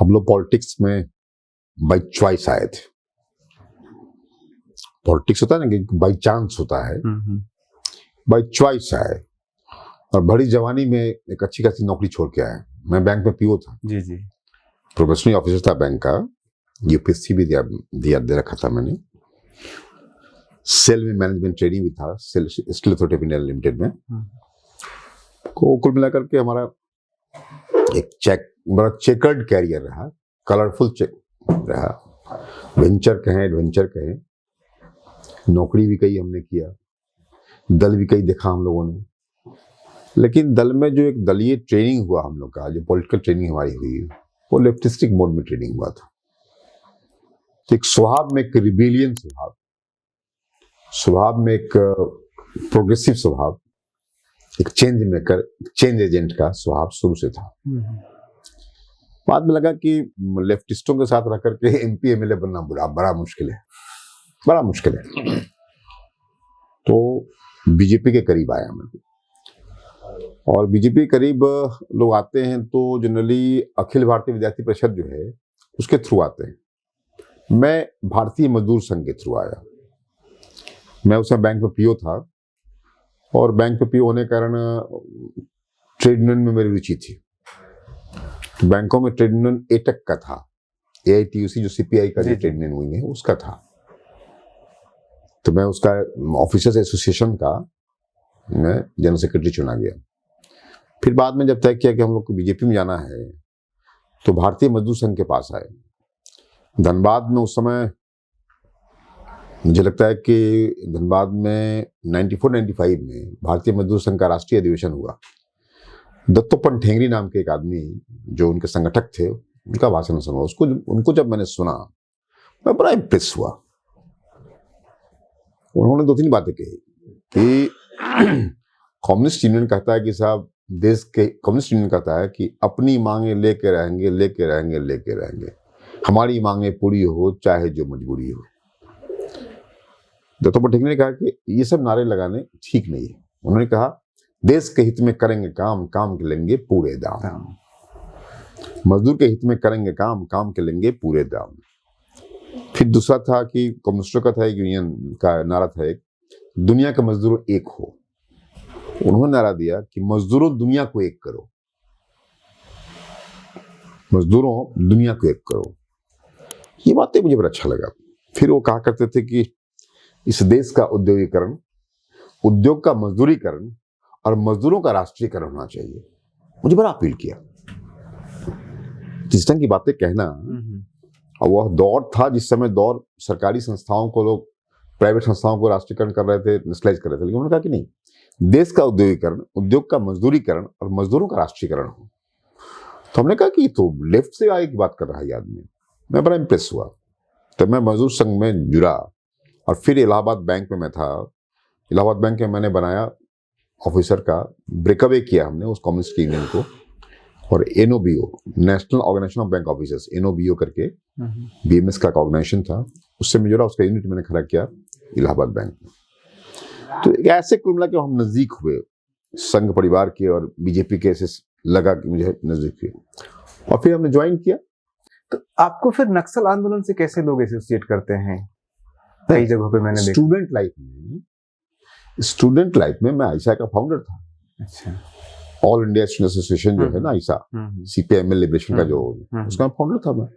हम लोग पॉलिटिक्स में बाई चॉइस आए थे। पॉलिटिक्स होता है ना कि बाई चांस होता है, बाई चॉइस आए और बड़ी जवानी में एक अच्छी खासी नौकरी छोड़ के आए। मैं बैंक में पीओ था, जी जी, प्रोफेशनल ऑफिसर था बैंक का, यूपीएससी भी दे रखा था मैंने। सेल में मैनेजमेंट ट्रेनिंग भी था, SAIL steel authority of India limited में। को कुल मिलाकर के हमारा एक बड़ा चेकर्ड कैरियर रहा, कलरफुल रहा। वेंचर कहें, एडवेंचर कहें, नौकरी भी कई हमने किया, दल भी कई देखा हम लोगों ने। लेकिन दल में जो एक दलीय ट्रेनिंग हुआ हम लोग का, जो पॉलिटिकल ट्रेनिंग हमारी हुई, वो लेफ्टिस्टिक मोड में ट्रेनिंग हुआ था। तो एक स्वभाव में एक रिबेलियन स्वभाव में एक प्रोग्रेसिव स्वभाव, एक चेंज मेकर, चेंज एजेंट का स्वभाव शुरू से था। बाद में लगा कि लेफ्टिस्टों के साथ रह करके एमपी एमएलए बनना बड़ा मुश्किल है। तो बीजेपी के करीब आया मैं, और बीजेपी के करीब लोग आते हैं तो जनरली अखिल भारतीय विद्यार्थी परिषद जो है उसके थ्रू आते हैं। मैं भारतीय मजदूर संघ के थ्रू आया। मैं उस समय बैंक में पीओ था, और बैंक में पीओ होने के कारण ट्रेड यूनियन में मेरी रुचि थी। तो बैंकों में ट्रेड यूनियन एटक का था, एआईटीयूसी जो सीपीआई का जो ट्रेड यूनियन हुई है उसका था। तो मैं उसका ऑफिसर्स एसोसिएशन का मैं जनरल सेक्रेटरी चुना गया। फिर बाद में जब तय किया कि हम लोग को बीजेपी में जाना है, तो भारतीय मजदूर संघ के पास आए। धनबाद में उस समय मुझे लगता है कि धनबाद में 94-95 में भारतीय मजदूर संघ का राष्ट्रीय अधिवेशन हुआ। दत्तोपंत ठेंगरी नाम के एक आदमी जो उनके संगठक थे, उनका भाषण सुना। उनको जब मैंने सुना, मैं बड़ा इम्प्रेस हुआ। उन्होंने 2-3 बातें कही कि कम्युनिस्ट यूनियन कहता है कि साहब, देश के कम्युनिस्ट यूनियन कहता है कि अपनी मांगे लेके रहेंगे, हमारी मांगे पूरी हो चाहे जो मजबूरी हो। दत्तोपंत ठेंगरी ने कहा कि ये सब नारे लगाने ठीक नहीं है। उन्होंने कहा, देश के हित में करेंगे काम के लेंगे पूरे दाम। मजदूर के हित में करेंगे काम के लेंगे पूरे दाम। फिर दूसरा था कि कम्युनिस्टों का था, एक यूनियन का नारा था, एक दुनिया के मजदूरों एक हो। उन्होंने नारा दिया कि मजदूरों दुनिया को एक करो, मजदूरों दुनिया को एक करो। ये बातें मुझे बड़ा अच्छा लगा। फिर वो कहा करते थे कि इस देश का औद्योगिकरण, उद्योग का मजदूरीकरण और मजदूरों का राष्ट्रीयकरण होना चाहिए। मुझे बड़ा अपील किया जिस ढंग की बातें कहना। और वह दौर था जिस समय सरकारी संस्थाओं को लोग प्राइवेट संस्थाओं को राष्ट्रीयकरण कर रहे थे, नेशनलाइज कर रहे थे। लेकिन उन्होंने कहा कि नहीं, देश का औद्योगिकरण, उद्योग का मजदूरीकरण और मजदूरों का राष्ट्रीयकरण हो। तो हमने कहा कि तो लेफ्ट से आगे की बात कर रहा है ये आदमी। मैं बड़ा इंप्रेस हुआ। तो मैं मजदूर संघ में जुड़ा, और फिर इलाहाबाद बैंक में मैं था। इलाहाबाद बैंक में मैंने बनाया ऑफिसर का, ब्रेकअवे किया हमने उस कम्युनिस्ट यूनियन को, और NOBO, national organisation of bank officers, NOBO करके बीएमएस का ऑर्गेनाइजेशन था, उससे मैं जुड़ा। उसका यूनिट मैंने खड़ा किया इलाहाबाद बैंक में। तो ऐसे कुल मिला के हम नजदीक हुए संघ परिवार के, और बीजेपी के ऐसे लगा कि मुझे नजदीक हुए, और फिर हमने ज्वाइन किया। तो आपको फिर नक्सल आंदोलन से कैसे लोग एसोसिएट करते हैं? कई जगहों पे मैंने देखा। स्टूडेंट लाइफ में मैं आईसा का फाउंडर था। अच्छा। ऑल इंडिया स्टूडेंट एसोसिएशन जो है ना, आईसा, सीपीआईएमएल लिबरेशन का जो, उसका फाउंडर था मैं।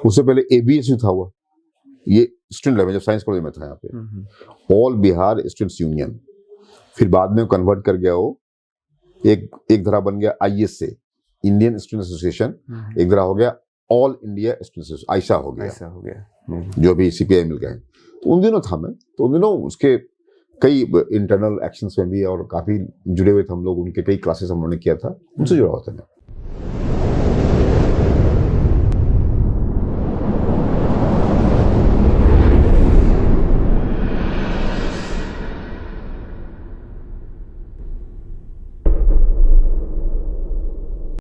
उससे पहले एबीएसयू था हुआ, ये स्टूडेंट लाइफ में, जब साइंस कॉलेज में था यहाँ पे, ऑल बिहार स्टूडेंट्स यूनियन। फिर बाद में कन्वर्ट कर गया वो, एक धरा बन गया आईएसए, इंडियन स्टूडेंट एसोसिएशन। एक धरा हो गया ऑल इंडिया स्टूडेंट, आईसा हो गया, जो भी सीपीआईएमएल का है। तो उन दिनों था मैं, तो उन दिनों उसके कई इंटरनल एक्शंस में भी और काफी जुड़े हुए थे हम लोग। उनके कई क्लासेस हम लोगों ने किया था, उनसे जुड़ा हुआ था मैं।